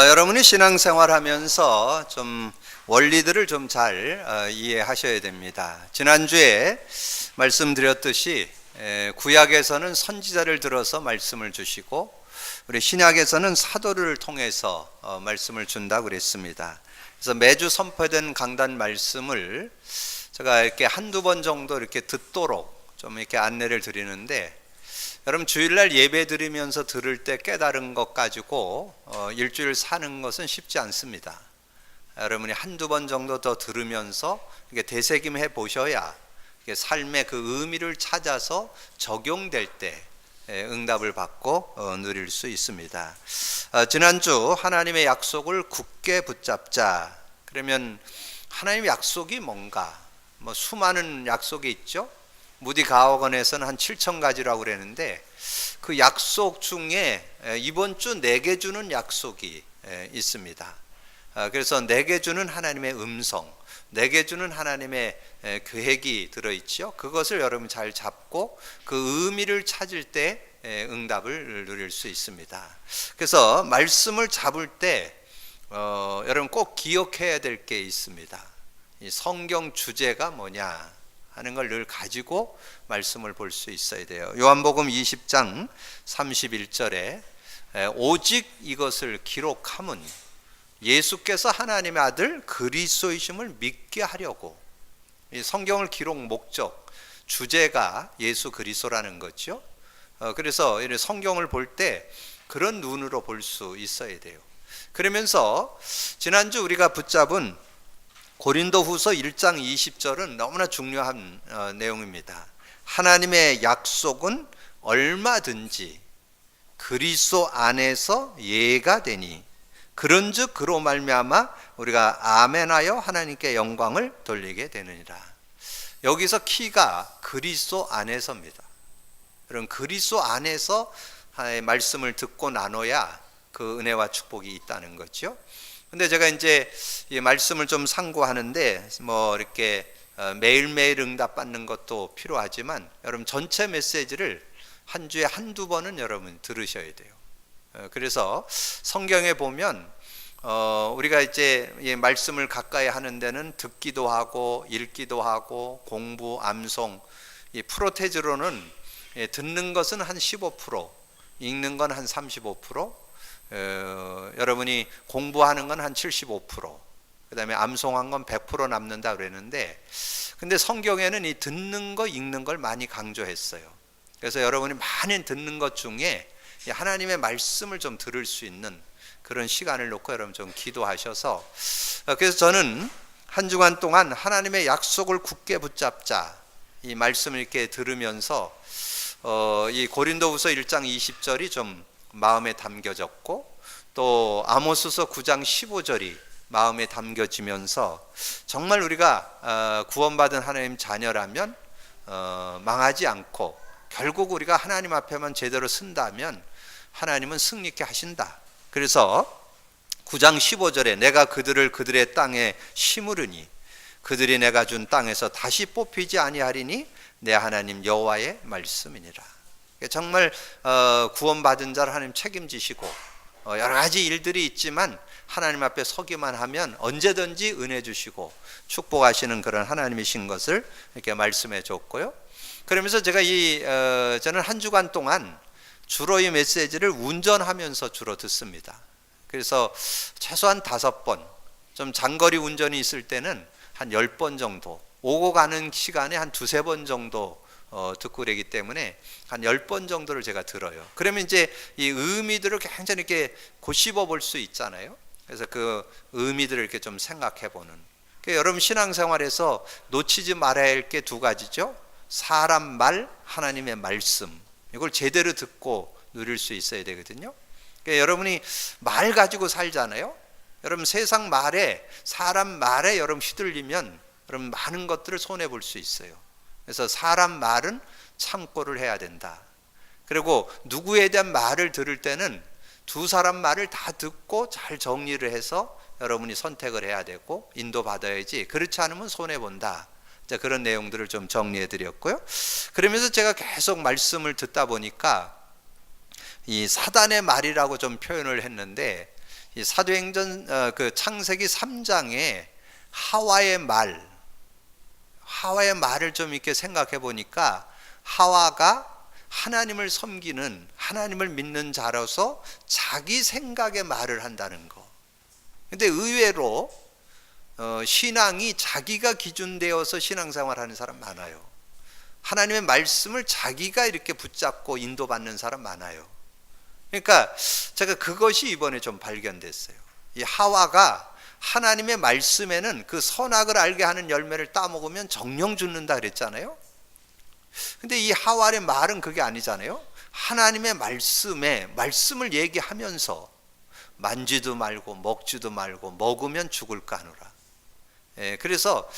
여러분이 신앙생활 하면서 좀 원리들을 좀 잘 이해하셔야 됩니다. 지난주에 말씀드렸듯이 구약에서는 선지자를 들어서 말씀을 주시고 우리 신약에서는 사도를 통해서 말씀을 준다고 그랬습니다. 그래서 매주 선포된 강단 말씀을 제가 이렇게 한두 번 정도 이렇게 듣도록 좀 이렇게 안내를 드리는데, 여러분 주일날 예배 드리면서 들을 때 깨달은 것 가지고 일주일 사는 것은 쉽지 않습니다. 여러분이 한두 번 정도 더 들으면서 이게 되새김해 보셔야 이게 삶의 그 의미를 찾아서 적용될 때 응답을 받고 누릴 수 있습니다. 지난주 하나님의 약속을 굳게 붙잡자. 그러면 하나님의 약속이 뭔가? 수많은 약속이 있죠. 무디 가옥원에서는 한 7,000가지라고 그랬는데, 그 약속 중에 이번 주 내게 주는 약속이 있습니다. 그래서 내게 주는 하나님의 음성, 내게 주는 하나님의 계획이 들어있죠. 그것을 여러분 잘 잡고 그 의미를 찾을 때 응답을 누릴 수 있습니다. 그래서 말씀을 잡을 때 여러분 꼭 기억해야 될 게 있습니다. 이 성경 주제가 뭐냐 하는 걸 늘 가지고 말씀을 볼 수 있어야 돼요. 요한복음 20장 31절에 오직 이것을 기록함은 예수께서 하나님의 아들 그리스도이심을 믿게 하려고. 이 성경을 기록 목적, 주제가 예수 그리스도라는 거죠. 그래서 성경을 볼 때 그런 눈으로 볼 수 있어야 돼요. 그러면서 지난주 우리가 붙잡은 고린도후서 1장 20절은 너무나 중요한 내용입니다. 하나님의 약속은 얼마든지 그리스도 안에서 예가 되니 그런즉 그로 말미암아 우리가 아멘하여 하나님께 영광을 돌리게 되느니라. 여기서 키가 그리스도 안에서입니다. 그럼 그리스도 안에서 말씀을 듣고 나눠야 그 은혜와 축복이 있다는 거죠. 근데 제가 이제 이 말씀을 좀 상고하는데 이렇게 매일매일 응답받는 것도 필요하지만 여러분 전체 메시지를 한 주에 한두 번은 여러분 들으셔야 돼요. 그래서 성경에 보면 우리가 이제 이 말씀을 가까이 하는 데는 듣기도 하고 읽기도 하고 공부, 암송, 이 프로테즈로는 듣는 것은 한 15%, 읽는 건 한 35%, 여러분이 공부하는 건 한 75%, 그 다음에 암송한 건 100% 남는다 그랬는데, 근데 성경에는 이 듣는 거 읽는 걸 많이 강조했어요. 그래서 여러분이 많이 듣는 것 중에 하나님의 말씀을 좀 들을 수 있는 그런 시간을 놓고 여러분 좀 기도하셔서, 그래서 저는 한 주간 동안 하나님의 약속을 굳게 붙잡자 이 말씀을 이렇게 들으면서 이 고린도후서 1장 20절이 좀 마음에 담겨졌고, 또 아모스서 9장 15절이 마음에 담겨지면서 정말 우리가 구원받은 하나님 자녀라면 망하지 않고 결국 우리가 하나님 앞에만 제대로 쓴다면 하나님은 승리케 하신다. 그래서 9장 15절에 내가 그들을 그들의 땅에 심으르니 그들이 내가 준 땅에서 다시 뽑히지 아니하리니 내 하나님 여호와의 말씀이니라. 정말 구원받은 자를 하나님 책임지시고 여러 가지 일들이 있지만 하나님 앞에 서기만 하면 언제든지 은혜 주시고 축복하시는 그런 하나님이신 것을 이렇게 말씀해 줬고요. 그러면서 제가 저는 한 주간 동안 주로 이 메시지를 운전하면서 주로 듣습니다. 그래서 최소한 5번, 좀 장거리 운전이 있을 때는 한 10번 정도, 오고 가는 시간에 한 2-3번 정도 듣고 그러기 때문에 한 10번 정도를 제가 들어요. 그러면 이제 이 의미들을 굉장히 이렇게 고씹어 볼 수 있잖아요. 그래서 그 의미들을 이렇게 좀 생각해 보는. 그러니까 여러분 신앙생활에서 놓치지 말아야 할 게 2가지죠. 사람 말, 하나님의 말씀. 이걸 제대로 듣고 누릴 수 있어야 되거든요. 그러니까 여러분이 말 가지고 살잖아요. 여러분 세상 말에, 사람 말에 여러분 휘둘리면 여러분 많은 것들을 손해 볼 수 있어요. 그래서 사람 말은 참고를 해야 된다. 그리고 누구에 대한 말을 들을 때는 2 사람 말을 다 듣고 잘 정리를 해서 여러분이 선택을 해야 되고 인도받아야지, 그렇지 않으면 손해본다. 그런 내용들을 좀 정리해 드렸고요. 그러면서 제가 계속 말씀을 듣다 보니까 이 사단의 말이라고 좀 표현을 했는데, 이 사도행전 그 창세기 3장에 하와의 말을 좀 이렇게 생각해 보니까 하와가 하나님을 섬기는, 하나님을 믿는 자로서 자기 생각의 말을 한다는 거. 근데 의외로 신앙이 자기가 기준되어서 신앙생활하는 사람 많아요. 하나님의 말씀을 자기가 이렇게 붙잡고 인도받는 사람 많아요. 그러니까 제가 그것이 이번에 좀 발견됐어요. 이 하와가 하나님의 말씀에는 그 선악을 알게 하는 열매를 따먹으면 정령 죽는다 그랬잖아요. 근데 이 하와의 말은 그게 아니잖아요. 하나님의 말씀을 얘기하면서 만지도 말고 먹지도 말고 먹으면 죽을까 하노라. 그래서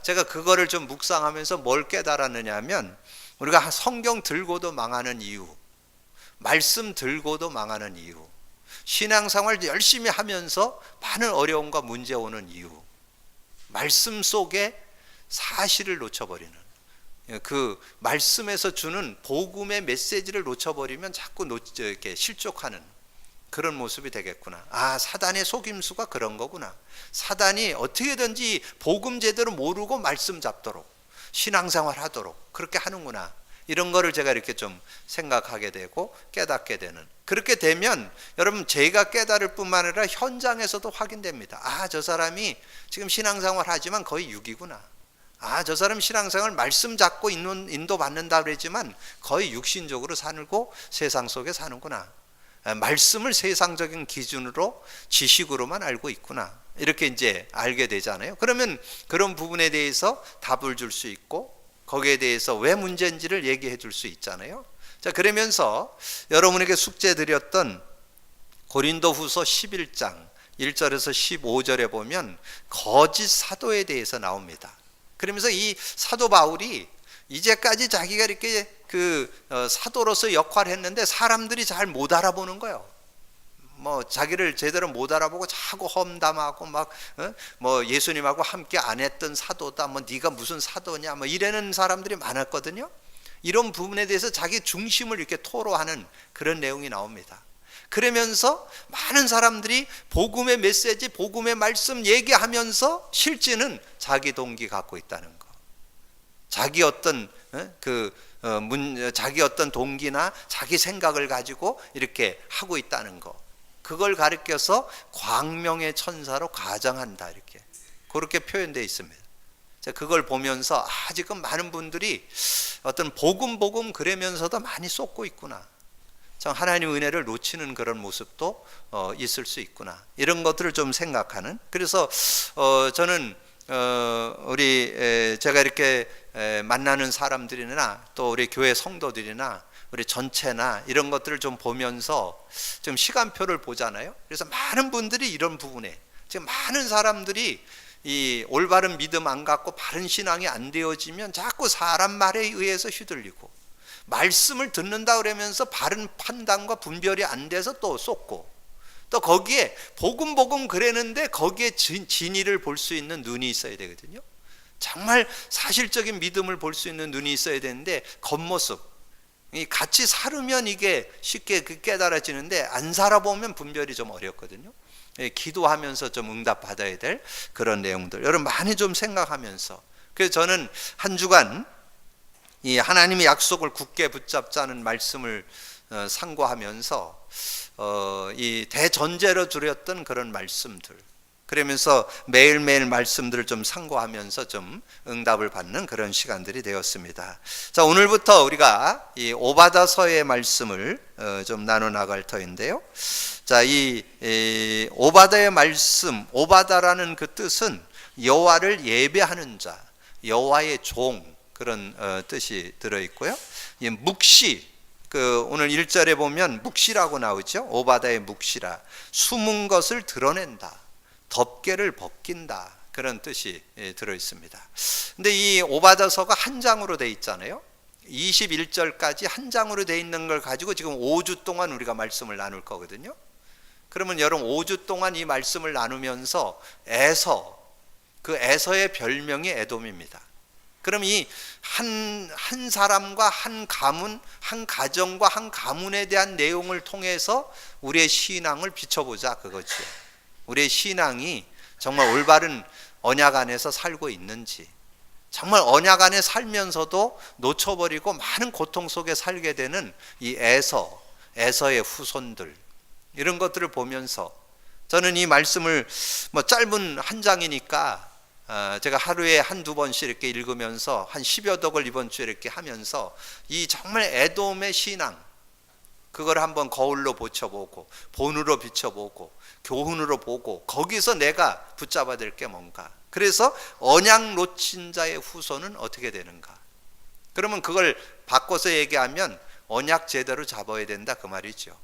제가 그거를 좀 묵상하면서 뭘 깨달았느냐 하면, 우리가 성경 들고도 망하는 이유, 말씀 들고도 망하는 이유, 신앙생활 열심히 하면서 많은 어려움과 문제 오는 이유, 말씀 속에 사실을 놓쳐버리는, 그 말씀에서 주는 복음의 메시지를 놓쳐버리면 자꾸 이렇게 실족하는 그런 모습이 되겠구나. 아, 사단의 속임수가 그런 거구나. 사단이 어떻게든지 복음 제대로 모르고 말씀 잡도록, 신앙생활 하도록 그렇게 하는구나. 이런 거를 제가 이렇게 좀 생각하게 되고 깨닫게 되는, 그렇게 되면 여러분 제가 깨달을 뿐만 아니라 현장에서도 확인됩니다. 아, 저 사람이 지금 신앙생활 하지만 거의 육이구나. 아, 저 사람 신앙생활 말씀 잡고 인도 받는다 그랬지만 거의 육신적으로 살고 세상 속에 사는구나. 말씀을 세상적인 기준으로 지식으로만 알고 있구나. 이렇게 이제 알게 되잖아요. 그러면 그런 부분에 대해서 답을 줄 수 있고 거기에 대해서 왜 문제인지를 얘기해 줄 수 있잖아요. 자, 그러면서 여러분에게 숙제 드렸던 고린도후서 11장 1절에서 15절에 보면 거짓 사도에 대해서 나옵니다. 그러면서 이 사도 바울이 이제까지 자기가 이렇게 사도로서 역할을 했는데 사람들이 잘 못 알아보는 거예요. 뭐 자기를 제대로 못 알아보고 자꾸 험담하고 뭐 예수님하고 함께 안 했던 사도다, 뭐 네가 무슨 사도냐, 뭐 이러는 사람들이 많았거든요. 이런 부분에 대해서 자기 중심을 이렇게 토로하는 그런 내용이 나옵니다. 그러면서 많은 사람들이 복음의 메시지, 복음의 말씀 얘기하면서 실제는 자기 동기 갖고 있다는 거. 자기 어떤 자기 어떤 동기나 자기 생각을 가지고 이렇게 하고 있다는 거. 그걸 가리켜서 광명의 천사로 가정한다, 이렇게 그렇게 표현되어 있습니다. 그걸 보면서 지금 많은 분들이 어떤 복음 그러면서도 많이 쏟고 있구나. 참 하나님의 은혜를 놓치는 그런 모습도 있을 수 있구나. 이런 것들을 좀 생각하는. 그래서 저는 제가 이렇게 만나는 사람들이나 또 우리 교회 성도들이나 우리 전체나 이런 것들을 좀 보면서 좀 시간표를 보잖아요. 그래서 많은 분들이 이런 부분에, 지금 많은 사람들이 이 올바른 믿음 안 갖고 바른 신앙이 안 되어지면 자꾸 사람 말에 의해서 휘둘리고, 말씀을 듣는다 그러면서 바른 판단과 분별이 안 돼서 또 쏟고, 또 거기에 복음 그랬는데 거기에 진리를 볼 수 있는 눈이 있어야 되거든요. 정말 사실적인 믿음을 볼 수 있는 눈이 있어야 되는데 겉모습, 같이 살으면 이게 쉽게 깨달아지는데 안 살아보면 분별이 좀 어렵거든요. 기도하면서 좀 응답 받아야 될 그런 내용들 여러분 많이 좀 생각하면서, 그래서 저는 한 주간 이 하나님의 약속을 굳게 붙잡자는 말씀을 상고하면서 이 대전제로 드렸던 그런 말씀들, 그러면서 매일매일 말씀들을 좀 상고하면서 좀 응답을 받는 그런 시간들이 되었습니다. 자, 오늘부터 우리가 이 오바다서의 말씀을 좀 나눠 나갈 터인데요. 자, 이 오바다의 말씀, 오바다라는 그 뜻은 여호와를 예배하는 자, 여호와의 종, 그런 뜻이 들어 있고요. 이 묵시, 오늘 1절에 보면 묵시라고 나오죠. 오바다의 묵시라, 숨은 것을 드러낸다, 덮개를 벗긴다, 그런 뜻이 들어 있습니다. 근데 이 오바다서가 한 장으로 돼 있잖아요. 21절까지 한 장으로 돼 있는 걸 가지고 지금 5주 동안 우리가 말씀을 나눌 거거든요. 그러면 여러분 5주 동안 이 말씀을 나누면서 그 에서의 별명이 에돔입니다. 그럼 이 한 사람과 한 가문, 한 가정과 한 가문에 대한 내용을 통해서 우리의 신앙을 비춰보자 그거지요. 우리의 신앙이 정말 올바른 언약 안에서 살고 있는지, 정말 언약 안에 살면서도 놓쳐버리고 많은 고통 속에 살게 되는 이 에서의 후손들, 이런 것들을 보면서 저는 이 말씀을 짧은 한 장이니까 제가 하루에 한두 번씩 이렇게 읽으면서 한 10여 덕을 이번 주에 이렇게 하면서 이 정말 에돔의 신앙, 그걸 한번 거울로 비춰보고 본으로 비춰보고 교훈으로 보고 거기서 내가 붙잡아야 될 게 뭔가. 그래서 언약 놓친 자의 후손은 어떻게 되는가. 그러면 그걸 바꿔서 얘기하면 언약 제대로 잡아야 된다 그 말이죠.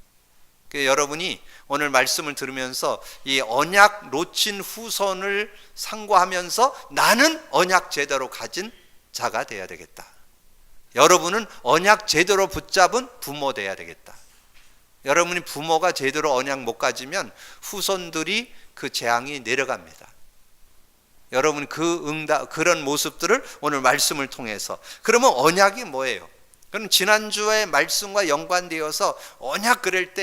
여러분이 오늘 말씀을 들으면서 이 언약 놓친 후손을 상고하면서 나는 언약 제대로 가진 자가 되어야 되겠다. 여러분은 언약 제대로 붙잡은 부모 되어야 되겠다. 여러분이 부모가 제대로 언약 못 가지면 후손들이 그 재앙이 내려갑니다. 여러분 그런 모습들을 오늘 말씀을 통해서, 그러면 언약이 뭐예요? 그럼 지난주의 말씀과 연관되어서 언약 그릴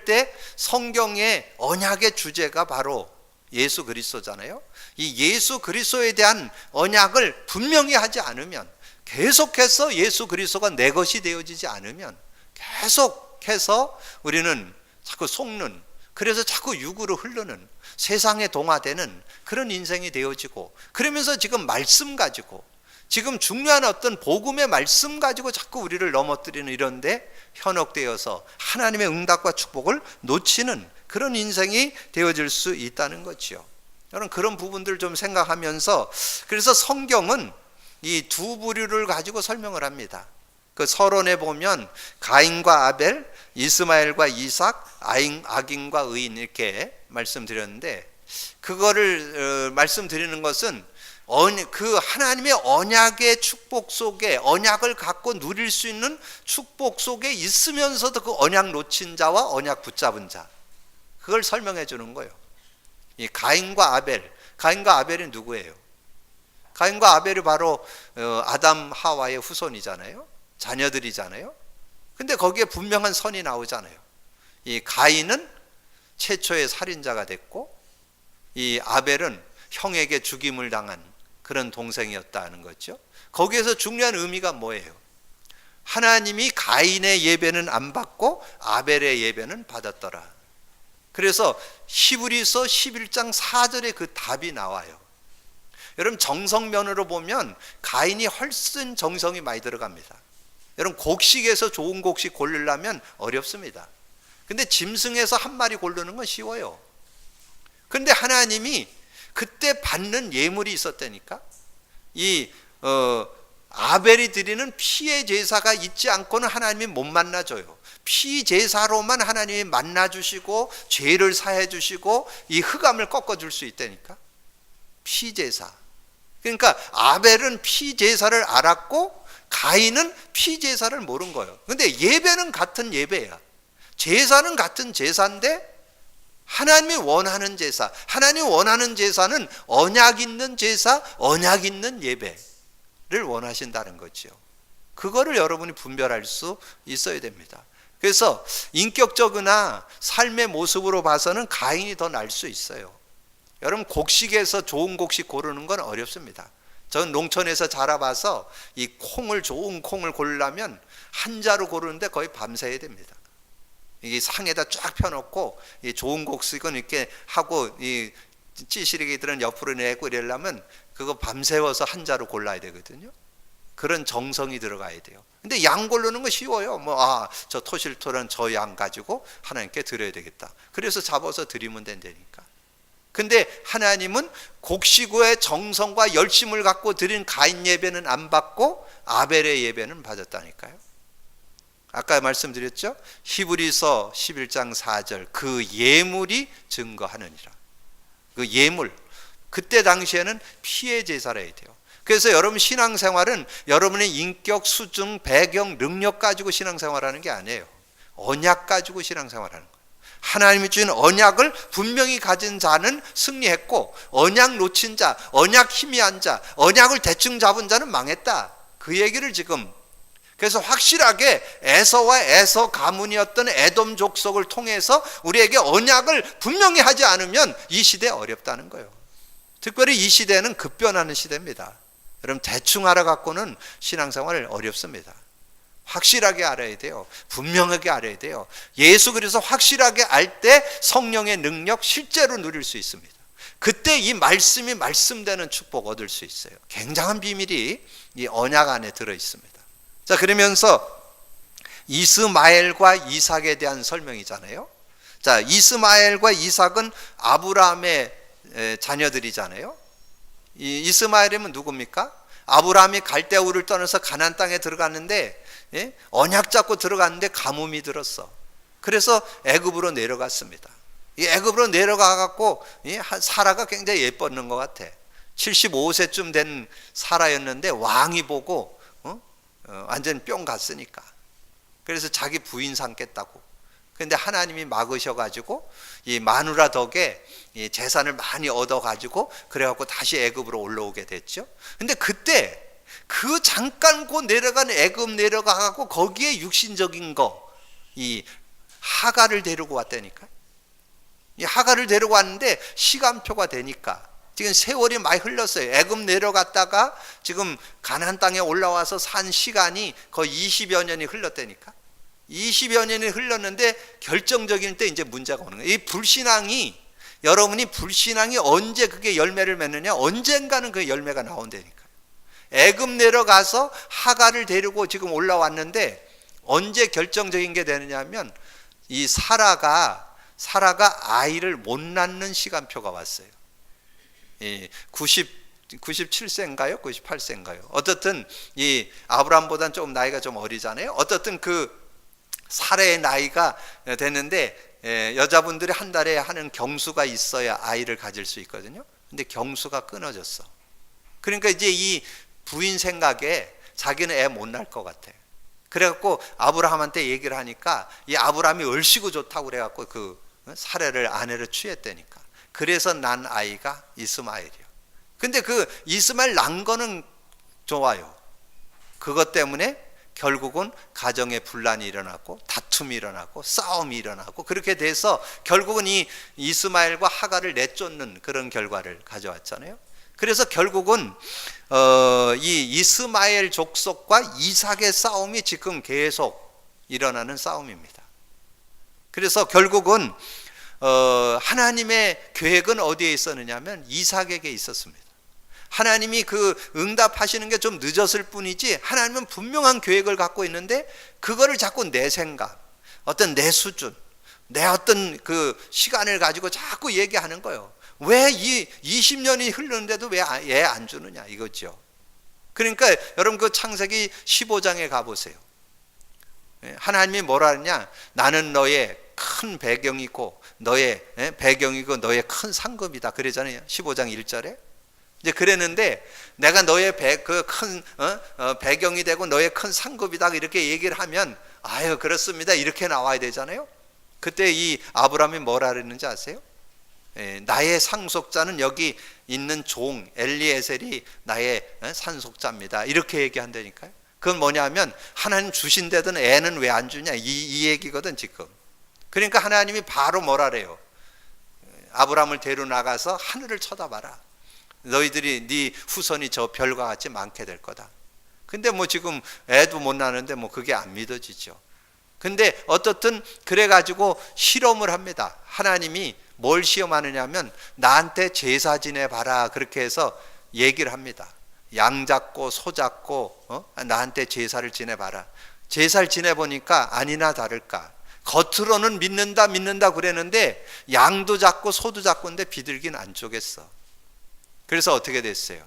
때 성경의 언약의 주제가 바로 예수 그리스도잖아요. 이 예수 그리스도에 대한 언약을 분명히 하지 않으면, 계속해서 예수 그리스도가 내 것이 되어지지 않으면 계속해서 우리는 자꾸 속는, 그래서 자꾸 육으로 흐르는, 세상에 동화되는 그런 인생이 되어지고, 그러면서 지금 말씀 가지고, 지금 중요한 어떤 복음의 말씀 가지고 자꾸 우리를 넘어뜨리는, 이런데 현혹되어서 하나님의 응답과 축복을 놓치는 그런 인생이 되어질 수 있다는 거죠. 여러분 그런 부분들 좀 생각하면서, 그래서 성경은 이 두 부류를 가지고 설명을 합니다. 그 서론에 보면 가인과 아벨, 이스마엘과 이삭, 악인과 의인, 이렇게 말씀드렸는데, 그거를 말씀드리는 것은 그 하나님의 언약의 축복 속에, 언약을 갖고 누릴 수 있는 축복 속에 있으면서도 그 언약 놓친 자와 언약 붙잡은 자, 그걸 설명해 주는 거예요. 이 가인과 아벨이 누구예요? 가인과 아벨이 바로 아담 하와의 후손이잖아요. 자녀들이잖아요. 근데 거기에 분명한 선이 나오잖아요. 이 가인은 최초의 살인자가 됐고, 이 아벨은 형에게 죽임을 당한 그런 동생이었다는 거죠. 거기에서 중요한 의미가 뭐예요? 하나님이 가인의 예배는 안 받고 아벨의 예배는 받았더라. 그래서 히브리서 11장 4절에 그 답이 나와요. 여러분 정성면으로 보면 가인이 훨씬 정성이 많이 들어갑니다. 여러분 곡식에서 좋은 곡식 고르려면 어렵습니다. 근데 짐승에서 한 마리 고르는 건 쉬워요. 근데 하나님이 그때 받는 예물이 있었다니까. 아벨이 드리는 피의 제사가 있지 않고는 하나님이 못 만나줘요. 피 제사로만 하나님이 만나주시고 죄를 사해 주시고 이 흑암을 꺾어줄 수 있다니까. 피 제사. 그러니까 아벨은 피 제사를 알았고 가인은 피 제사를 모른 거예요. 근데 예배는 같은 예배야. 제사는 같은 제사인데 하나님이 원하는 제사, 하나님이 원하는 제사는 언약 있는 제사, 언약 있는 예배를 원하신다는 거죠. 그거를 여러분이 분별할 수 있어야 됩니다. 그래서 인격적이나 삶의 모습으로 봐서는 가인이 더 나을 수 있어요. 여러분 곡식에서 좋은 곡식 고르는 건 어렵습니다. 전 농촌에서 자라봐서 이 좋은 콩을 고르려면 한자로 고르는데 거의 밤새야 됩니다. 이게 상에다 쫙 펴놓고 이 좋은 곡식은 이렇게 하고 이 찌시래기들은 옆으로 내고 이러려면 그거 밤새워서 한자로 골라야 되거든요. 그런 정성이 들어가야 돼요. 근데 양 고르는 거 쉬워요. 저 토실토란 저 양 가지고 하나님께 드려야 되겠다. 그래서 잡아서 드리면 된다니까. 근데 하나님은 곡식의 정성과 열심을 갖고 드린 가인 예배는 안 받고 아벨의 예배는 받았다니까요. 아까 말씀드렸죠? 히브리서 11장 4절 그 예물이 증거하느니라. 그 예물, 그때 당시에는 피의 제사라 해야 돼요. 그래서 여러분 신앙생활은 여러분의 인격, 수준, 배경, 능력 가지고 신앙생활하는 게 아니에요. 언약 가지고 신앙생활하는 거예요. 하나님이 주신 언약을 분명히 가진 자는 승리했고, 언약 놓친 자, 언약 희미한 자, 언약을 대충 잡은 자는 망했다. 그 얘기를 지금. 그래서 확실하게 에서와 에서 가문이었던 에돔 족속을 통해서 우리에게 언약을 분명히 하지 않으면 이 시대 어렵다는 거예요. 특별히 이 시대는 급변하는 시대입니다. 여러분 대충 알아갖고는 신앙생활 어렵습니다. 확실하게 알아야 돼요. 분명하게 알아야 돼요. 예수 그리스도 확실하게 알 때 성령의 능력 실제로 누릴 수 있습니다. 그때 이 말씀이 말씀되는 축복 얻을 수 있어요. 굉장한 비밀이 이 언약 안에 들어 있습니다. 자, 그러면서 이스마엘과 이삭에 대한 설명이잖아요. 자, 이스마엘과 이삭은 아브라함의 자녀들이잖아요. 이 이스마엘이면 누굽니까? 아브라함이 갈대우를 떠나서 가나안 땅에 들어갔는데 언약 잡고 들어갔는데 가뭄이 들었어. 그래서 애굽으로 내려갔습니다. 이 애굽으로 내려가 갖고 사라가 굉장히 예뻤는 것 같아. 75세쯤 된 사라였는데 왕이 보고 완전 뿅 갔으니까. 그래서 자기 부인 삼겠다고. 그런데 하나님이 막으셔가지고 이 마누라 덕에 이 재산을 많이 얻어가지고 그래갖고 다시 애굽으로 올라오게 됐죠. 근데 그때 그 잠깐 고 내려간 애굽 내려가갖고 거기에 육신적인 이 하갈을 데리고 왔다니까. 이 하갈을 데리고 왔는데 시간표가 되니까 지금 세월이 많이 흘렀어요. 애굽 내려갔다가 지금 가나안 땅에 올라와서 산 시간이 거의 20여 년이 흘렀다니까. 20여 년이 흘렀는데 결정적인 때 이제 문제가 오는 거예요. 이 불신앙이, 여러분이 불신앙이 언제 그게 열매를 맺느냐? 언젠가는 그 열매가 나온다니까. 애굽 내려가서 하갈을 데리고 지금 올라왔는데 언제 결정적인 게 되느냐 하면 이 사라가 아이를 못 낳는 시간표가 왔어요. 97세인가요? 98세인가요? 어떻든 이 아브라함보다는 조금 나이가 좀 어리잖아요. 어떻든 그 사라의 나이가 됐는데 여자분들이 한 달에 하는 경수가 있어야 아이를 가질 수 있거든요. 근데 경수가 끊어졌어. 그러니까 이제 이 부인 생각에 자기는 애 못 낳을 것 같아. 그래갖고 아브라함한테 얘기를 하니까 이 아브라함이 얼씨구 좋다고 그래갖고 그 사라를 아내로 취했다니까. 그래서 난 아이가 이스마엘이요. 근데 그 이스마엘 난 거는 좋아요. 그것 때문에 결국은 가정에 분란이 일어났고 다툼이 일어났고 싸움이 일어났고 그렇게 돼서 결국은 이 이스마엘과 하갈을 내쫓는 그런 결과를 가져왔잖아요. 그래서 결국은 이 이스마엘 족속과 이삭의 싸움이 지금 계속 일어나는 싸움입니다. 그래서 결국은 하나님의 계획은 어디에 있었느냐 하면 이삭에게 있었습니다. 하나님이 그 응답하시는 게 좀 늦었을 뿐이지 하나님은 분명한 계획을 갖고 있는데 그거를 자꾸 내 생각, 어떤 내 수준, 내 어떤 그 시간을 가지고 자꾸 얘기하는 거예요. 왜 이 20년이 흐르는데도 왜 얘 안 주느냐 이거죠. 그러니까 여러분 그 창세기 15장에 가보세요. 하나님이 뭐라 하느냐? 나는 너의 큰 배경이고 너의 배경이고 너의 큰 상급이다 그러잖아요. 15장 1절에. 이제 그랬는데 내가 너의 큰 배경이 되고 너의 큰 상급이다 이렇게 얘기를 하면 아유 그렇습니다 이렇게 나와야 되잖아요. 그때 이 아브라함이 뭐라 그랬는지 아세요? 나의 상속자는 여기 있는 종 엘리에셀이 나의 산속자입니다 이렇게 얘기한다니까요. 그건 뭐냐면 하나님 주신 데든 애는 왜 안 주냐 이 얘기거든 지금. 그러니까 하나님이 바로 뭐라 그래요? 아브라함을 데리고 나가서 하늘을 쳐다봐라. 너희들이 네 후손이 저 별과 같이 많게 될 거다. 근데 뭐 지금 애도 못 낳는데 뭐 그게 안 믿어지죠. 근데 어떻든 그래가지고 실험을 합니다. 하나님이 뭘 시험하느냐면 나한테 제사 지내봐라 그렇게 해서 얘기를 합니다. 양 잡고 소 잡고 나한테 제사를 지내봐라. 제사를 지내보니까 아니나 다를까 겉으로는 믿는다 그랬는데 양도 잡고 소도 잡고인데 비둘기는 안 쪼겠어. 그래서 어떻게 됐어요?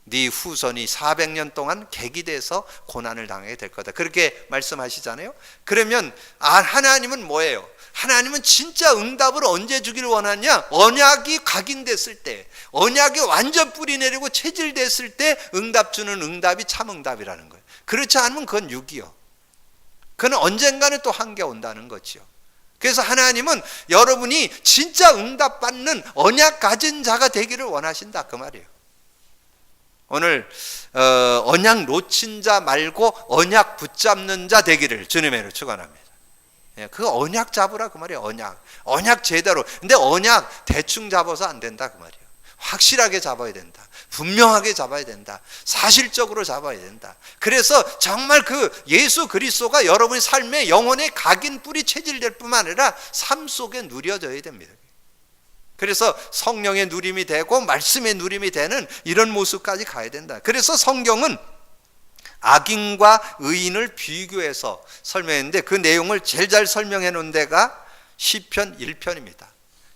네 후손이 400년 동안 객이 돼서 고난을 당하게 될 거다 그렇게 말씀하시잖아요. 그러면 하나님은 뭐예요? 하나님은 진짜 응답을 언제 주기를 원하냐? 언약이 각인됐을 때, 언약이 완전 뿌리 내리고 체질됐을 때 응답 주는 응답이 참 응답이라는 거예요. 그렇지 않으면 그건 육이요. 그건 언젠가는 또 한계 온다는 거죠. 그래서 하나님은 여러분이 진짜 응답받는 언약 가진 자가 되기를 원하신다 그 말이에요. 오늘 언약 놓친 자 말고 언약 붙잡는 자 되기를 주님의 이름으로 축원합니다. 그 언약 잡으라 그 말이에요. 언약 제대로. 근데 언약 대충 잡아서 안 된다 그 말이에요. 확실하게 잡아야 된다. 분명하게 잡아야 된다. 사실적으로 잡아야 된다. 그래서 정말 그 예수 그리스도가 여러분의 삶의 영혼의 각인 뿌리 체질될 뿐만 아니라 삶 속에 누려져야 됩니다. 그래서 성령의 누림이 되고 말씀의 누림이 되는 이런 모습까지 가야 된다. 그래서 성경은 악인과 의인을 비교해서 설명했는데 그 내용을 제일 잘 설명해 놓은 데가 시편 1편입니다.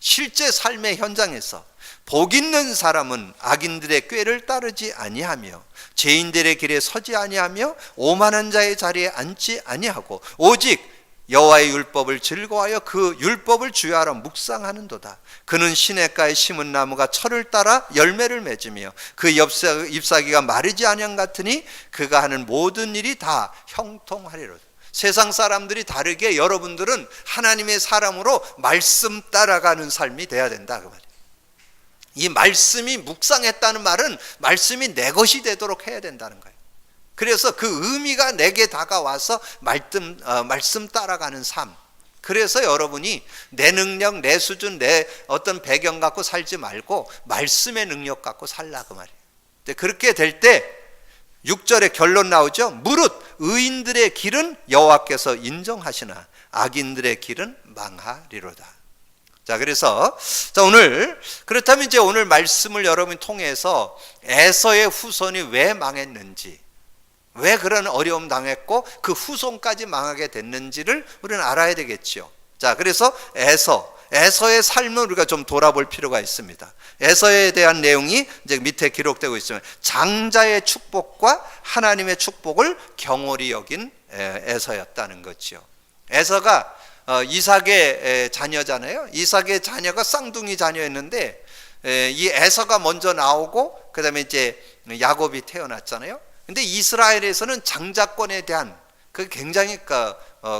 실제 삶의 현장에서 복 있는 사람은 악인들의 꾀를 따르지 아니하며 죄인들의 길에 서지 아니하며 오만한 자의 자리에 앉지 아니하고 오직 여호와의 율법을 즐거워하여 그 율법을 주야로 묵상하는도다. 그는 시냇가에 심은 나무가 철을 따라 열매를 맺으며 그 잎사귀가 마르지 아니함 같으니 그가 하는 모든 일이 다 형통하리로다. 세상 사람들이 다르게 여러분들은 하나님의 사람으로 말씀 따라가는 삶이 돼야 된다 그 말이에요. 이 말씀이 묵상했다는 말은 말씀이 내 것이 되도록 해야 된다는 거예요. 그래서 그 의미가 내게 다가와서 말씀 따라가는 삶. 그래서 여러분이 내 능력, 내 수준, 내 어떤 배경 갖고 살지 말고 말씀의 능력 갖고 살라 그 말이에요. 근데 그렇게 될 때 6절에 결론 나오죠. 무릇 의인들의 길은 여호와께서 인정하시나 악인들의 길은 망하리로다. 자, 그래서 오늘 그렇다면 이제 오늘 말씀을 여러분이 통해서 에서의 후손이 왜 망했는지, 왜 그런 어려움 당했고 그 후손까지 망하게 됐는지를 우리는 알아야 되겠죠. 자, 그래서 에서의 삶을 우리가 좀 돌아볼 필요가 있습니다. 에서에 대한 내용이 이제 밑에 기록되고 있으면 장자의 축복과 하나님의 축복을 경홀히 여긴 에서였다는 거죠. 에서가 이삭의 자녀잖아요. 이삭의 자녀가 쌍둥이 자녀였는데 이 에서가 먼저 나오고 그 다음에 이제 야곱이 태어났잖아요. 근데 이스라엘에서는 장자권에 대한 그 굉장히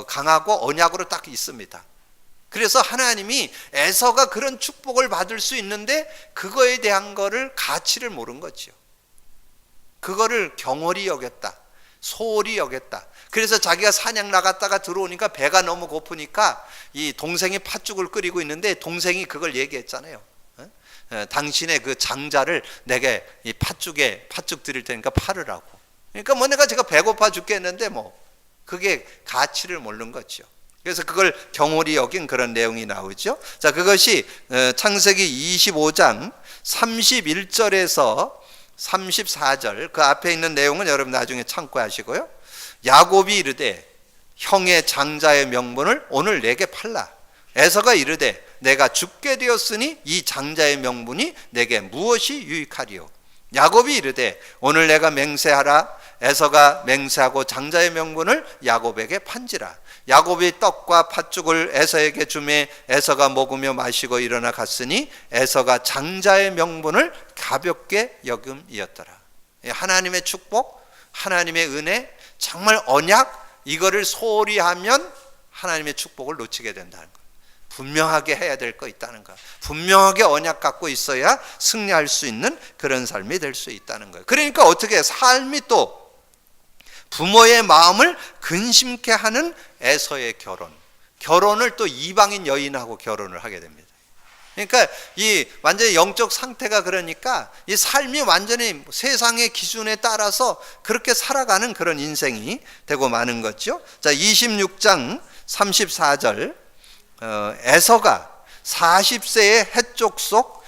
강하고 언약으로 딱 있습니다. 그래서 하나님이 에서가 그런 축복을 받을 수 있는데 그거에 대한 거를 가치를 모른 거죠. 그거를 경홀히 여겼다. 소홀히 여겼다. 그래서 자기가 사냥 나갔다가 들어오니까 배가 너무 고프니까 이 동생이 팥죽을 끓이고 있는데 동생이 그걸 얘기했잖아요. 당신의 그 장자를 내게 이 팥죽 드릴 테니까 팔으라고. 그러니까 내가 제가 배고파 죽겠는데 그게 가치를 모르는 거죠. 그래서 그걸 경홀히 여긴 그런 내용이 나오죠. 자, 그것이 창세기 25장 31절에서 34절 그 앞에 있는 내용은 여러분 나중에 참고하시고요. 야곱이 이르되 형의 장자의 명분을 오늘 내게 팔라. 에서가 이르되 내가 죽게 되었으니 이 장자의 명분이 내게 무엇이 유익하리요. 야곱이 이르되 오늘 내가 맹세하라. 에서가 맹세하고 장자의 명분을 야곱에게 판지라. 야곱이 떡과 팥죽을 에서에게 주매 에서가 먹으며 마시고 일어나 갔으니 에서가 장자의 명분을 가볍게 여김이었더라. 하나님의 축복, 하나님의 은혜, 정말 언약, 이거를 소홀히 하면 하나님의 축복을 놓치게 된다는 거예요. 분명하게 해야 될 거 있다는 거예요. 분명하게 언약 갖고 있어야 승리할 수 있는 그런 삶이 될 수 있다는 거예요. 그러니까 어떻게 삶이 또 부모의 마음을 근심케 하는 에서의 결혼을 또 이방인 여인하고 결혼을 하게 됩니다. 그러니까 이 완전히 영적 상태가 그러니까 이 삶이 완전히 세상의 기준에 따라서 그렇게 살아가는 그런 인생이 되고 마는 거죠. 자, 26장 34절 에서가 40세의 헷족 속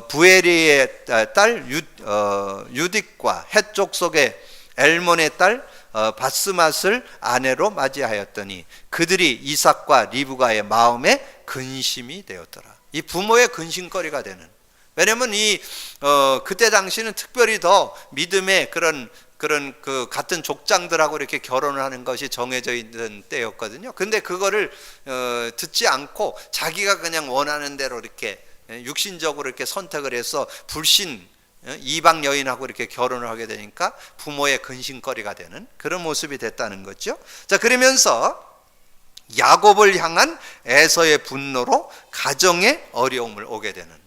부에리의 딸 유딕과 헷족 속의 엘몬의 딸 바스맛을 아내로 맞이하였더니 그들이 이삭과 리브가의 마음에 근심이 되었더라. 이 부모의 근심거리가 되는. 왜냐면 그때 당시는 특별히 더 믿음의 그런 그 같은 족장들하고 이렇게 결혼을 하는 것이 정해져 있는 때였거든요. 근데 그거를 듣지 않고 자기가 그냥 원하는 대로 이렇게 육신적으로 이렇게 선택을 해서 불신 이방 여인하고 이렇게 결혼을 하게 되니까 부모의 근심거리가 되는 그런 모습이 됐다는 거죠. 자, 그러면서 야곱을 향한 에서의 분노로 가정에 어려움을 오게 되는.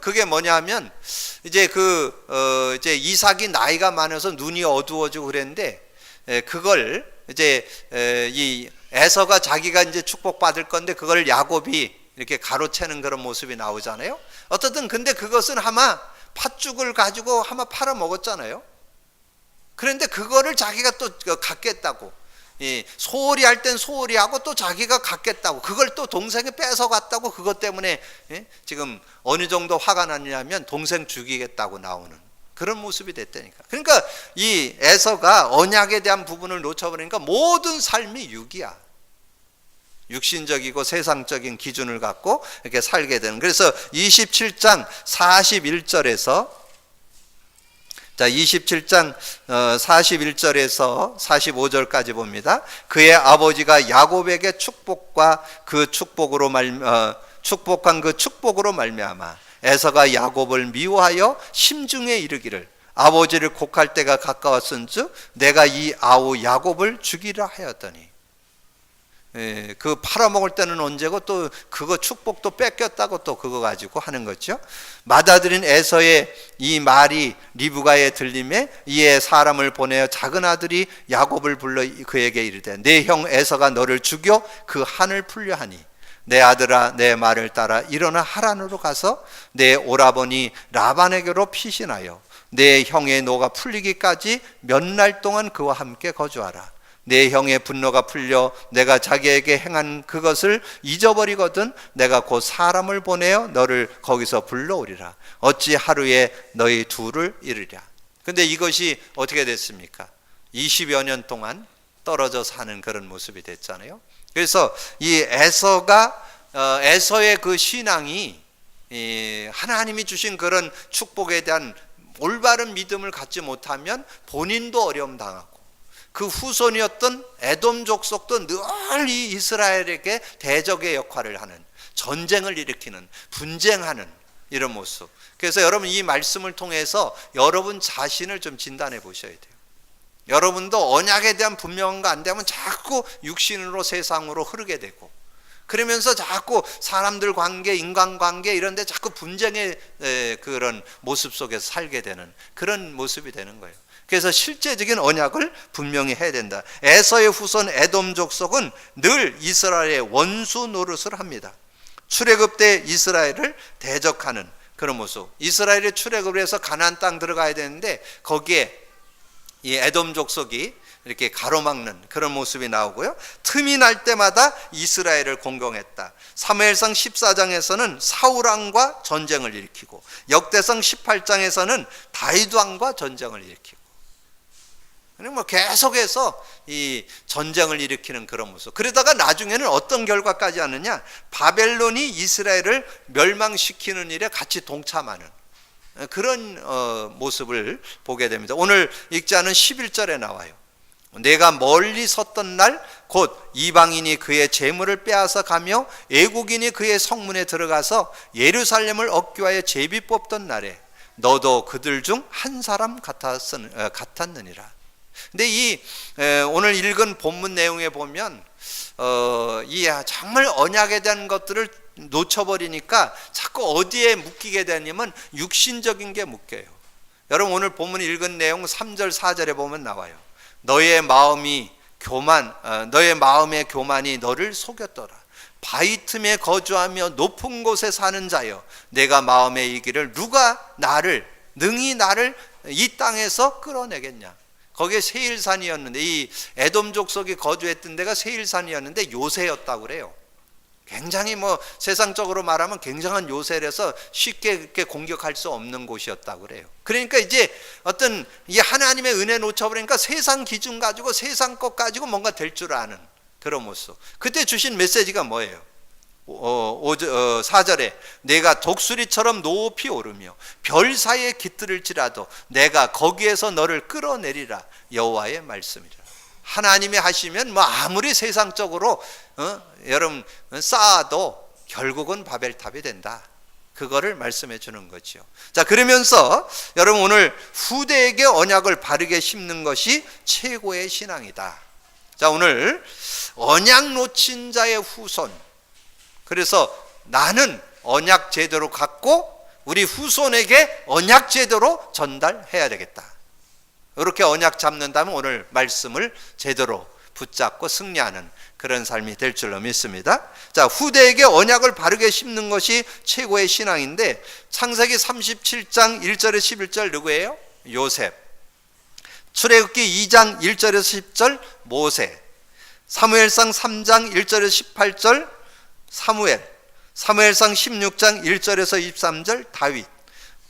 그게 뭐냐면 이제 이제 이삭이 나이가 많아서 눈이 어두워지고 그랬는데 그걸 이제 이 에서가 자기가 이제 축복받을 건데 그걸 야곱이 이렇게 가로채는 그런 모습이 나오잖아요. 어떻든 근데 그것은 아마 팥죽을 가지고 아마 팔아 먹었잖아요. 그런데 그거를 자기가 또 갖겠다고, 소홀히 할 땐 소홀히 하고 또 자기가 갖겠다고, 그걸 또 동생이 뺏어갔다고, 그것 때문에 지금 어느 정도 화가 났냐면 동생 죽이겠다고 나오는 그런 모습이 됐다니까. 그러니까 이 에서가 언약에 대한 부분을 놓쳐버리니까 모든 삶이 육이야. 육신적이고 세상적인 기준을 갖고 이렇게 살게 되는. 그래서 27장 41절에서 27장 41절에서 45절까지 봅니다. 그의 아버지가 야곱에게 축복과 그 축복으로 축복한 그 축복으로 말미암아 에서가 야곱을 미워하여 심중에 이르기를 아버지를 곡할 때가 가까웠은즉 내가 이 아우 야곱을 죽이라 하였더니, 그 팔아먹을 때는 언제고 또 그거 축복도 뺏겼다고 또 그거 가지고 하는 거죠. 맏아들인 에서의 이 말이 리브가에 들림에 이에 사람을 보내어 작은 아들이 야곱을 불러 그에게 이르되 내 형 에서가 너를 죽여 그 한을 풀려 하니 내 아들아 내 말을 따라 일어나 하란으로 가서 내 오라버니 라반에게로 피신하여 내 형의 노가 풀리기까지 몇 날 동안 그와 함께 거주하라. 내 형의 분노가 풀려 내가 자기에게 행한 그것을 잊어버리거든 내가 곧 사람을 보내어 너를 거기서 불러오리라. 어찌 하루에 너희 둘을 이르랴. 근데 이것이 어떻게 됐습니까? 20여 년 동안 떨어져 사는 그런 모습이 됐잖아요. 그래서 이 에서의 그 신앙이 하나님이 주신 그런 축복에 대한 올바른 믿음을 갖지 못하면 본인도 어려움 당하고 그 후손이었던 에돔 족속도 늘 이 이스라엘에게 대적의 역할을 하는, 전쟁을 일으키는, 분쟁하는 이런 모습. 그래서 여러분 이 말씀을 통해서 여러분 자신을 좀 진단해 보셔야 돼요. 여러분도 언약에 대한 분명한 거 안 되면 자꾸 육신으로 세상으로 흐르게 되고, 그러면서 자꾸 사람들 관계, 인간관계 이런 데 자꾸 분쟁의 그런 모습 속에서 살게 되는 그런 모습이 되는 거예요. 그래서 실제적인 언약을 분명히 해야 된다. 에서의 후손 에돔 족속은 늘 이스라엘의 원수 노릇을 합니다. 출애굽 때 이스라엘을 대적하는 그런 모습. 이스라엘이 출애굽을 해서 가나안 땅 들어가야 되는데 거기에 이 에돔 족속이 이렇게 가로막는 그런 모습이 나오고요. 틈이 날 때마다 이스라엘을 공경했다. 사무엘상 14장에서는 사울 왕과 전쟁을 일으키고, 역대상 18장에서는 다윗 왕과 전쟁을 일으키고, 뭐 계속해서 이 전쟁을 일으키는 그런 모습. 그러다가 나중에는 어떤 결과까지 하느냐? 바벨론이 이스라엘을 멸망시키는 일에 같이 동참하는 그런 모습을 보게 됩니다. 오늘 읽지 않은 11절에 나와요. 내가 멀리 섰던 날 곧 이방인이 그의 재물을 빼앗아 가며 애국인이 그의 성문에 들어가서 예루살렘을 억교하여 제비 뽑던 날에 너도 그들 중 한 사람 같았느니라. 근데 이 오늘 읽은 본문 내용에 보면 이 정말 언약에 대한 것들을 놓쳐버리니까 자꾸 어디에 묶이게 되냐면 육신적인 게 묶여요. 여러분 오늘 본문 읽은 내용 3절 4절에 보면 나와요. 너의 마음의 교만이 너를 속였더라. 바위 틈에 거주하며 높은 곳에 사는 자여, 내가 마음에 이기를 누가 능히 나를 이 땅에서 끌어내겠냐. 거기에 세일산이었는데, 이 에돔 족속이 거주했던 데가 세일산이었는데 요새였다고 그래요. 굉장히 세상적으로 말하면 굉장한 요새라서 쉽게 이렇게 공격할 수 없는 곳이었다고 그래요. 그러니까 이제 어떤 이 하나님의 은혜 놓쳐버리니까 세상 기준 가지고 세상 것 가지고 뭔가 될 줄 아는 그런 모습. 그때 주신 메시지가 뭐예요? 4절에 내가 독수리처럼 높이 오르며 별 사이에 깃들을지라도 내가 거기에서 너를 끌어내리라. 여호와의 말씀이라. 하나님이 하시면 아무리 세상적으로 여러분 쌓아도 결국은 바벨탑이 된다. 그거를 말씀해 주는 거죠. 자, 그러면서 여러분 오늘 후대에게 언약을 바르게 심는 것이 최고의 신앙이다. 자, 오늘 언약 놓친 자의 후손. 그래서 나는 언약 제대로 갖고 우리 후손에게 언약 제대로 전달해야 되겠다. 이렇게 언약 잡는다면 오늘 말씀을 제대로 붙잡고 승리하는 그런 삶이 될 줄로 믿습니다. 자, 후대에게 언약을 바르게 심는 것이 최고의 신앙인데, 창세기 37장 1절에서 11절 누구예요? 요셉. 출애굽기 2장 1절에서 10절 모세. 사무엘상 3장 1절에서 18절 사무엘. 사무엘상 16장 1절에서 23절 다윗.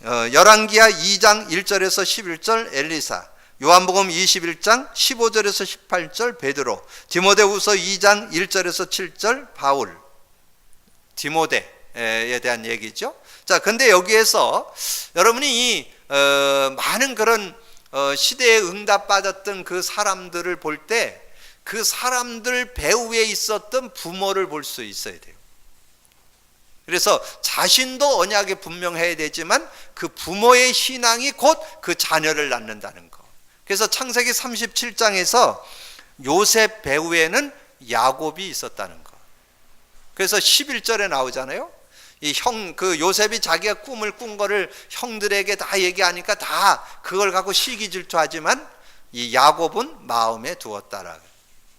열왕기하 2장 1절에서 11절 엘리사. 요한복음 21장 15절에서 18절 베드로. 디모데후서 2장 1절에서 7절 바울. 디모데에 대한 얘기죠. 자, 근데 여기에서 여러분이 이 많은 그런 시대에 응답받았던 그 사람들을 볼 때 그 사람들 배후에 있었던 부모를 볼 수 있어야 돼요. 그래서 자신도 언약에 분명해야 되지만 그 부모의 신앙이 곧 그 자녀를 낳는다는 거. 그래서 창세기 37장에서 요셉 배후에는 야곱이 있었다는 거. 그래서 11절에 나오잖아요. 그 요셉이 자기가 꿈을 꾼 거를 형들에게 다 얘기하니까 다 그걸 갖고 시기 질투하지만 이 야곱은 마음에 두었다라.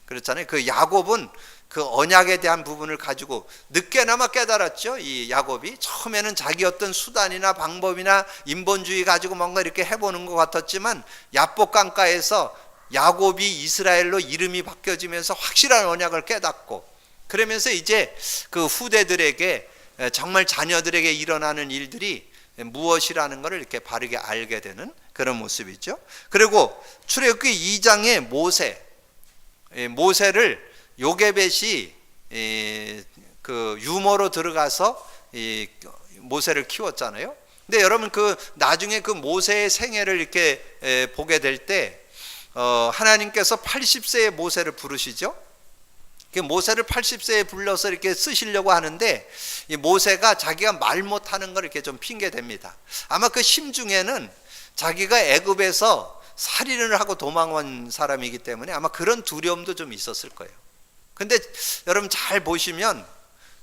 그렇잖아요. 그 야곱은 그 언약에 대한 부분을 가지고 늦게나마 깨달았죠. 이 야곱이 처음에는 자기 어떤 수단이나 방법이나 인본주의 가지고 뭔가 이렇게 해보는 것 같았지만 야복 강가에서 야곱이 이스라엘로 이름이 바뀌어지면서 확실한 언약을 깨닫고, 그러면서 이제 그 후대들에게 정말 자녀들에게 일어나는 일들이 무엇이라는 것을 이렇게 바르게 알게 되는 그런 모습이죠. 그리고 출애굽기 2장의 모세를 요게벳이 그 유모로 들어가서 모세를 키웠잖아요. 근데 여러분 그 나중에 그 모세의 생애를 이렇게 보게 될 때 하나님께서 80세의 모세를 부르시죠. 모세를 80세에 불러서 이렇게 쓰시려고 하는데 이 모세가 자기가 말 못하는 걸 이렇게 좀 핑계 댑니다. 아마 그 심중에는 자기가 애굽에서 살인을 하고 도망온 사람이기 때문에 아마 그런 두려움도 좀 있었을 거예요. 근데 여러분 잘 보시면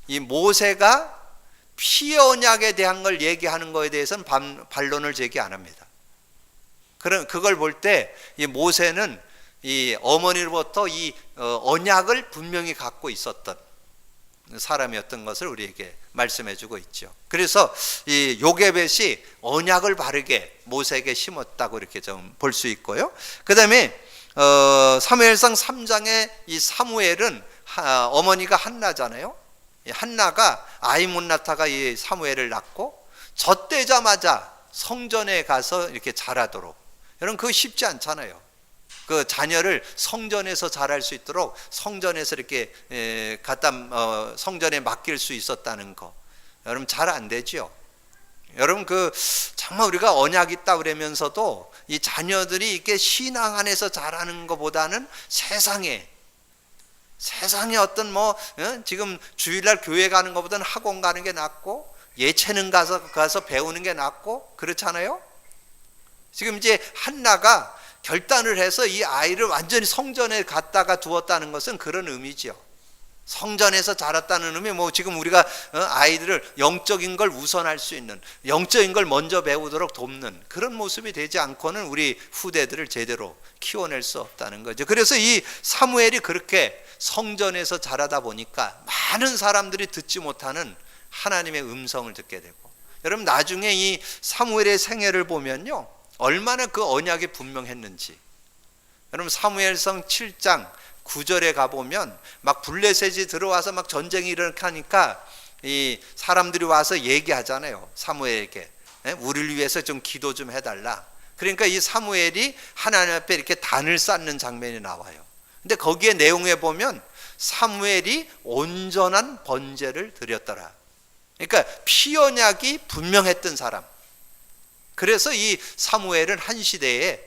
이 모세가 피의 언약에 대한 걸 얘기하는 거에 대해서는 반론을 제기 안 합니다. 그걸 볼 때 이 모세는 이 어머니로부터 이 언약을 분명히 갖고 있었던 사람이었던 것을 우리에게 말씀해 주고 있죠. 그래서 이 요게벳이 언약을 바르게 모세에게 심었다고 이렇게 좀 볼 수 있고요. 그 다음에 사무엘상 3장에 이 사무엘은 어머니가 한나잖아요. 한나가 아이 못 낳다가 이 사무엘을 낳고 젖되자마자 성전에 가서 이렇게 자라도록, 여러분 그거 쉽지 않잖아요. 그 자녀를 성전에서 자랄 수 있도록 성전에서 이렇게 갖다 성전에 맡길 수 있었다는 거, 여러분 잘 안 되죠. 여러분 그 정말 우리가 언약 있다 그러면서도 이 자녀들이 이렇게 신앙 안에서 자라는 것보다는 세상에 어떤 지금 주일날 교회 가는 것보다는 학원 가는 게 낫고 예체능 가서 배우는 게 낫고 그렇잖아요. 지금 이제 한나가 결단을 해서 이 아이를 완전히 성전에 갖다가 두었다는 것은 그런 의미죠. 성전에서 자랐다는 의미, 지금 우리가 아이들을 영적인 걸 우선할 수 있는, 영적인 걸 먼저 배우도록 돕는 그런 모습이 되지 않고는 우리 후대들을 제대로 키워낼 수 없다는 거죠. 그래서 이 사무엘이 그렇게 성전에서 자라다 보니까 많은 사람들이 듣지 못하는 하나님의 음성을 듣게 되고, 여러분 나중에 이 사무엘의 생애를 보면요, 얼마나 그 언약이 분명했는지. 여러분 사무엘상 7장 9절에 가보면 막 블레셋이 들어와서 막 전쟁이 일어나니까 이 사람들이 와서 얘기하잖아요. 사무엘에게 우리를 위해서 좀 기도 좀 해달라. 그러니까 이 사무엘이 하나님 앞에 이렇게 단을 쌓는 장면이 나와요. 근데 거기에 내용에 보면 사무엘이 온전한 번제를 드렸더라. 그러니까 피언약이 분명했던 사람. 그래서 이 사무엘은 한 시대에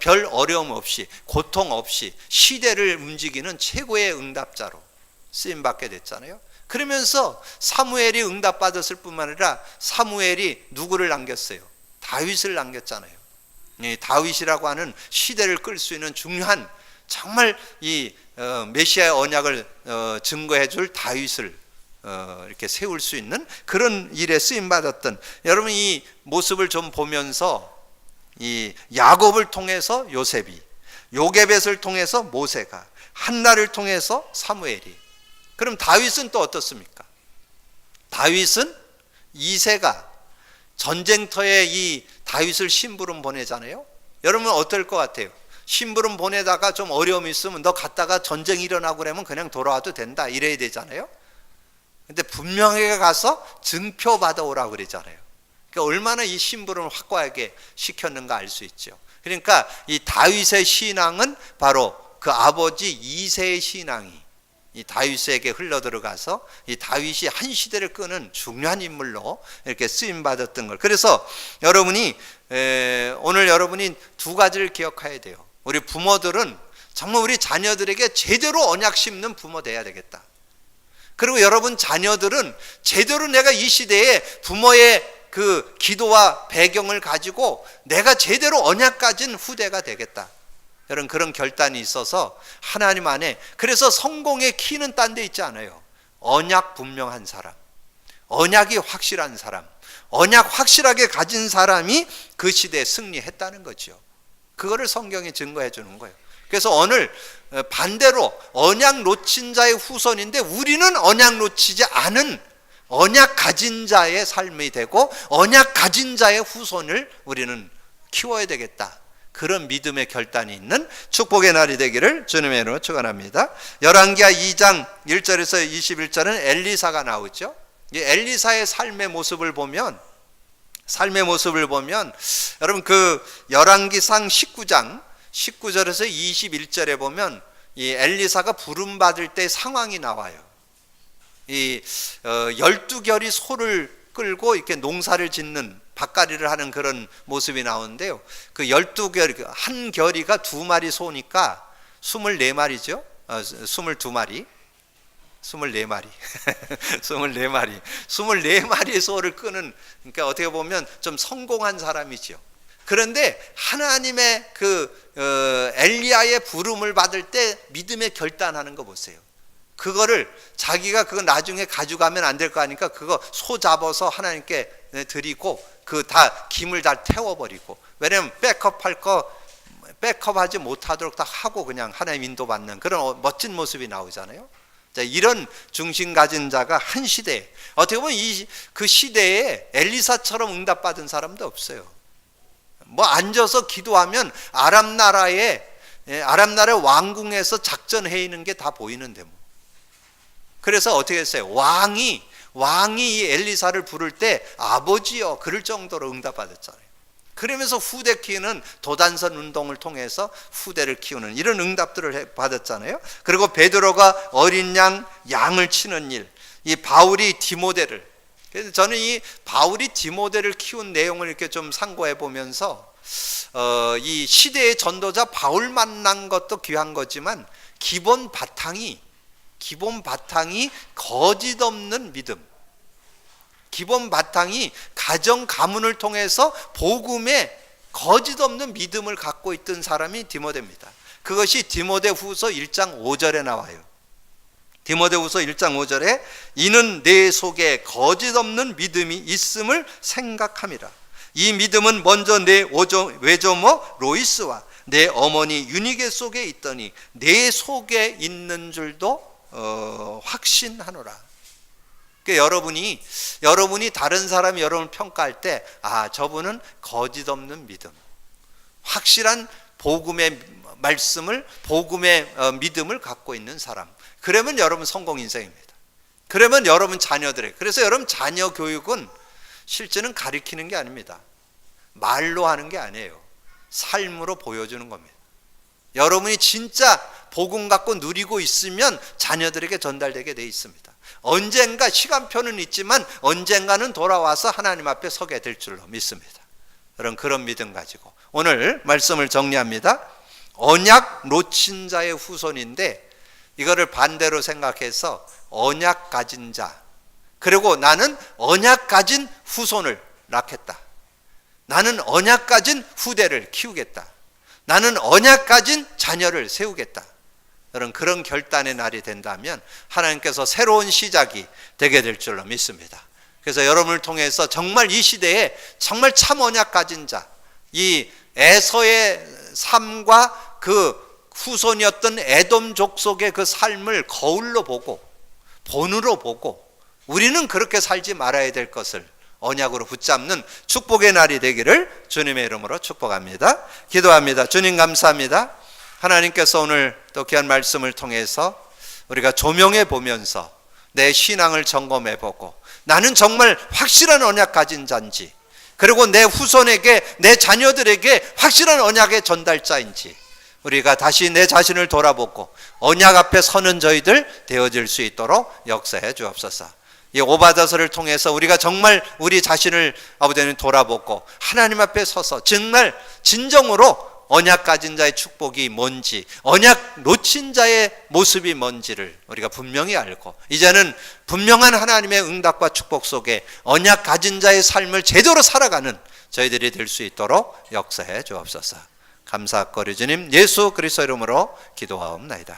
별 어려움 없이 고통 없이 시대를 움직이는 최고의 응답자로 쓰임받게 됐잖아요. 그러면서 사무엘이 응답받았을 뿐만 아니라 사무엘이 누구를 남겼어요? 다윗을 남겼잖아요. 다윗이라고 하는 시대를 끌 수 있는 중요한 정말 이 메시아의 언약을 증거해 줄 다윗을 이렇게 세울 수 있는 그런 일에 쓰임 받았던, 여러분 이 모습을 좀 보면서 이 야곱을 통해서 요셉이, 요게벳을 통해서 모세가, 한나를 통해서 사무엘이, 그럼 다윗은 또 어떻습니까? 다윗은 이새가 전쟁터에 이 다윗을 심부름 보내잖아요. 여러분 어떨 것 같아요? 심부름 보내다가 좀 어려움이 있으면 너 갔다가 전쟁 일어나고 그러면 그냥 돌아와도 된다 이래야 되잖아요. 근데 분명하게 가서 증표 받아오라고 그러잖아요. 그러니까 얼마나 이 심부름을 확고하게 시켰는가 알 수 있죠. 그러니까 이 다윗의 신앙은 바로 그 아버지 이새의 신앙이 이 다윗에게 흘러들어가서 이 다윗이 한 시대를 끄는 중요한 인물로 이렇게 쓰임 받았던 걸. 그래서 여러분이 오늘 여러분이 두 가지를 기억해야 돼요. 우리 부모들은 정말 우리 자녀들에게 제대로 언약 심는 부모 돼야 되겠다. 그리고 여러분 자녀들은 제대로 내가 이 시대에 부모의 그 기도와 배경을 가지고 내가 제대로 언약 가진 후대가 되겠다. 여러분 그런 결단이 있어서 하나님 안에, 그래서 성공의 키는 딴 데 있지 않아요. 언약 분명한 사람, 언약이 확실한 사람, 언약 확실하게 가진 사람이 그 시대에 승리했다는 거죠. 그거를 성경이 증거해 주는 거예요. 그래서 오늘 반대로 언약 놓친 자의 후손인데 우리는 언약 놓치지 않은 언약 가진 자의 삶이 되고 언약 가진 자의 후손을 우리는 키워야 되겠다. 그런 믿음의 결단이 있는 축복의 날이 되기를 주님의 이름으로 축원합니다. 열왕기하 2장 1절에서 21절은 엘리사가 나오죠. 이 엘리사의 삶의 모습을 보면 여러분 그 열왕기상 19장 19절에서 21절에 보면 이 엘리사가 부름 받을 때 상황이 나와요. 이 12결이 소를 끌고 이렇게 농사를 짓는 밭갈이를 하는 그런 모습이 나오는데요. 그 12결, 한 결이가 2마리 소니까 24마리죠. 22마리. 24마리. 24마리의 소를 끄는, 그러니까 어떻게 보면 좀 성공한 사람이죠. 그런데 하나님의 그 엘리야의 부름을 받을 때 믿음의 결단하는 거 보세요. 그거를 자기가 그거 나중에 가져가면 안 될 거 아니까 그거 소 잡아서 하나님께 드리고 그 다 김을 다 태워버리고, 왜냐면 백업할 거 백업하지 못하도록 딱 하고 그냥 하나님 인도받는 그런 멋진 모습이 나오잖아요. 자, 이런 중심 가진 자가 한 시대에, 어떻게 보면 그 시대에 엘리사처럼 응답받은 사람도 없어요. 뭐 앉아서 기도하면 아람 나라의 왕궁에서 작전해 있는 게 다 보이는데 뭐. 그래서 어떻게 했어요? 왕이 이 엘리사를 부를 때 아버지여 그럴 정도로 응답받았잖아요. 그러면서 후대 키우는 도단선 운동을 통해서 후대를 키우는 이런 응답들을 받았잖아요. 그리고 베드로가 어린 양을 치는 일, 이 바울이 디모데를, 그래서 저는 이 바울이 디모데를 키운 내용을 이렇게 좀 상고해 보면서 이 시대의 전도자 바울 만난 것도 귀한 거지만 기본 바탕이 거짓 없는 믿음, 기본 바탕이 가정 가문을 통해서 복음에 거짓 없는 믿음을 갖고 있던 사람이 디모데입니다. 그것이 디모데후서 1장 5절에 나와요. 디모데후서 1장 5절에 이는 내 속에 거짓 없는 믿음이 있음을 생각함이라. 이 믿음은 먼저 내 외조모 로이스와 내 어머니 유니게 속에 있더니 내 속에 있는 줄도 확신하노라. 그러니까 여러분이 다른 사람이 여러분을 평가할 때, 아, 저분은 거짓 없는 믿음, 확실한 복음의 말씀을, 복음의 믿음을 갖고 있는 사람, 그러면 여러분 성공 인생입니다. 그러면 여러분 자녀들에게, 그래서 여러분 자녀 교육은 실제는 가르치는 게 아닙니다. 말로 하는 게 아니에요. 삶으로 보여주는 겁니다. 여러분이 진짜 복음 갖고 누리고 있으면 자녀들에게 전달되게 되어 있습니다. 언젠가 시간표는 있지만 언젠가는 돌아와서 하나님 앞에 서게 될 줄로 믿습니다. 그런 믿음 가지고 오늘 말씀을 정리합니다. 언약 놓친 자의 후손인데 이거를 반대로 생각해서 언약 가진 자, 그리고 나는 언약 가진 후손을 낳겠다. 나는 언약 가진 후대를 키우겠다. 나는 언약 가진 자녀를 세우겠다. 그런 결단의 날이 된다면 하나님께서 새로운 시작이 되게 될 줄로 믿습니다. 그래서 여러분을 통해서 정말 이 시대에 정말 참 언약 가진 자, 이 에서의 삶과 그 후손이었던 에돔 족속의 그 삶을 거울로 보고 본으로 보고 우리는 그렇게 살지 말아야 될 것을 언약으로 붙잡는 축복의 날이 되기를 주님의 이름으로 축복합니다. 기도합니다. 주님 감사합니다. 하나님께서 오늘 또 귀한 말씀을 통해서 우리가 조명해 보면서 내 신앙을 점검해 보고 나는 정말 확실한 언약 가진 자인지, 그리고 내 후손에게, 내 자녀들에게 확실한 언약의 전달자인지 우리가 다시 내 자신을 돌아보고 언약 앞에 서는 저희들 되어질 수 있도록 역사해 주옵소서. 이 오바다서를 통해서 우리가 정말 우리 자신을 아버지 하나님 돌아보고 하나님 앞에 서서 정말 진정으로 언약 가진 자의 축복이 뭔지, 언약 놓친 자의 모습이 뭔지를 우리가 분명히 알고 이제는 분명한 하나님의 응답과 축복 속에 언약 가진 자의 삶을 제대로 살아가는 저희들이 될 수 있도록 역사해 주옵소서. 감사거리 주님 예수 그리스도 이름으로 기도하옵나이다.